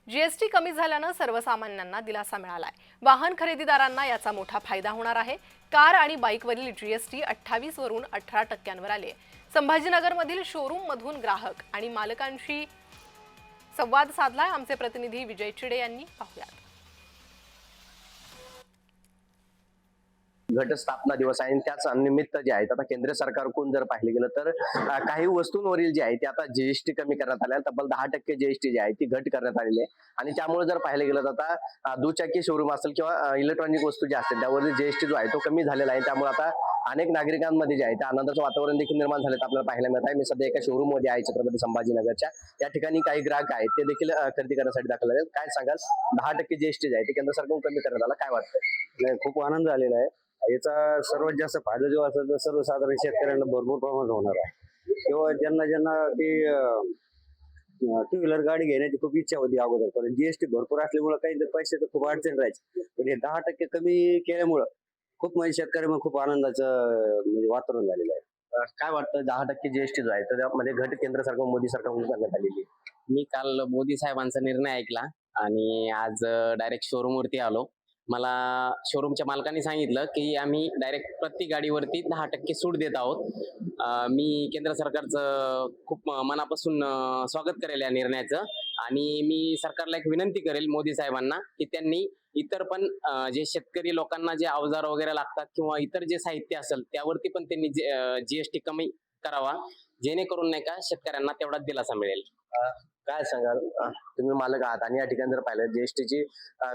GST कमी झाल्यानं सर्वसामान्यांना दिलासा मिळालाय। वाहन खरेदीदारांना याचा मोठा फायदा होणार आहे। कार आणि बाईकवरील जीएसटी 28 वरून 18% आले। संभाजीनगरमधील शोरूम मधून ग्राहक आणि मालकांशी संवाद साधलाय आमचे प्रतिनिधी विजय चिडे यांनी। पाहूयात। घटस्थापना दिवस आहे आणि त्याच निमित्त जे आहे आता केंद्र सरकारकडून जर पाहिले गेलं तर काही वस्तूंवरील जे आहे ते आता जीएसटी कमी करण्यात आले आहे। तब्बल 10% जीएसटी जी आहे ती घट करण्यात आलेली आहे आणि त्यामुळे जर पाहिले गेलं तर आता दुचाकी शोरूम असेल किंवा इलेक्ट्रॉनिक वस्तू ज्या असतील त्यावरील जीएसटी जो आहे तो कमी झालेला आहे। त्यामुळे आता अनेक नागरिकांमध्ये जे आहे ते आनंदाचं वातावरण देखील निर्माण झालं आपल्याला पाहायला मिळत आहे। मी सध्या एका शोरूम मध्ये आहे छत्रपती संभाजीनगरच्या। या ठिकाणी काही ग्राहक आहेत ते देखील खरेदी करण्यासाठी दाखल आहेत। काय सांगाल 10% जीएसटी जे आहे ते केंद्र सरकारकडून कमी करण्यात आला, काय वाटतं? खूप आनंद झालेला आहे। याचा सर्वात जास्त फायदा जो असेल तर सर्वसाधारण शेतकऱ्यांना भरपूर प्रमाणात होणार आहे किंवा ज्यांना ती टू व्हीलर गाडी घेण्याची खूप इच्छा होती अगोदर, पण जीएसटी भरपूर असल्यामुळे काही पैशाचं खूप अडचण राहायची, पण हे 10% कमी केल्यामुळं खूप म्हणजे शेतकऱ्यांना खूप आनंदाचं म्हणजे वातावरण झालेलं आहे। काय वाटतं 10% जीएसटी जो आहे तर त्यामध्ये घट केंद्र सरकार मोदी सरकारकडून करण्यात आलेली आहे। मी काल मोदी साहेबांचा निर्णय ऐकला आणि आज डायरेक्ट शोरूम वरती आलो। मला शोरूमच्या मालकांनी सांगितलं की आम्ही डायरेक्ट प्रति गाडीवरती 10% सूट देत आहोत। मी केंद्र सरकारचं खूप मनापासून स्वागत करेल या निर्णयाचं आणि मी सरकारला एक विनंती करेल मोदी साहेबांना की त्यांनी इतर पण जे शेतकरी लोकांना जे अवजार वगैरे लागतात किंवा इतर जे साहित्य असेल त्यावरती पण त्यांनी जीएसटी कमी करावा, जेणेकरून नाही का शेतकऱ्यांना तेवढाच दिलासा मिळेल। काय सांगाल, तुम्ही मालक आहात आणि या ठिकाणी जर पाहिलं जीएसटी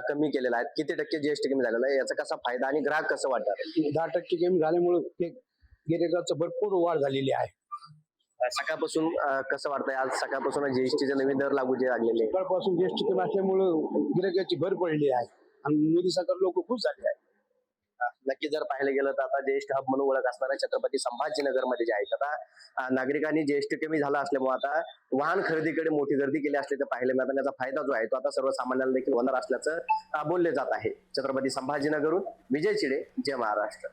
कमी केलेला आहे, किती टक्के जीएसटी कमी झालेला आहे, याचा कसा फायदा आणि ग्राहक कसं वाटतं? 10% कमी झाल्यामुळे गिऱ्हाईकाचं भरपूर वाढ झालेली आहे। सकाळपासून कसं वाटतंय? आज सकाळपासून जीएसटीचे नवीन दर लागू जे लागलेले आहे, सकाळपासून जीएसटी कमी असल्यामुळे गिऱ्हाईकाची भर पडली आहे आणि मोदी सरकार लोक खुश झाले आहे। नक्की जर पाहिलं गेलं तर आता जीएसटी हब म्हणून ओळख असणाऱ्या छत्रपती संभाजीनगर मध्ये जे आहेत आता नागरिकांनी जीएसटी कमी झाला असल्यामुळे आता वाहन खरेदीकडे मोठी गर्दी केली असल्याचं पाहायला मिळतं। त्याचा फायदा जो आहे तो आता सर्वसामान्यांना देखील होणार असल्याचं बोलले जात आहे। छत्रपती संभाजीनगरहून विजय चिडे, जय महाराष्ट्र।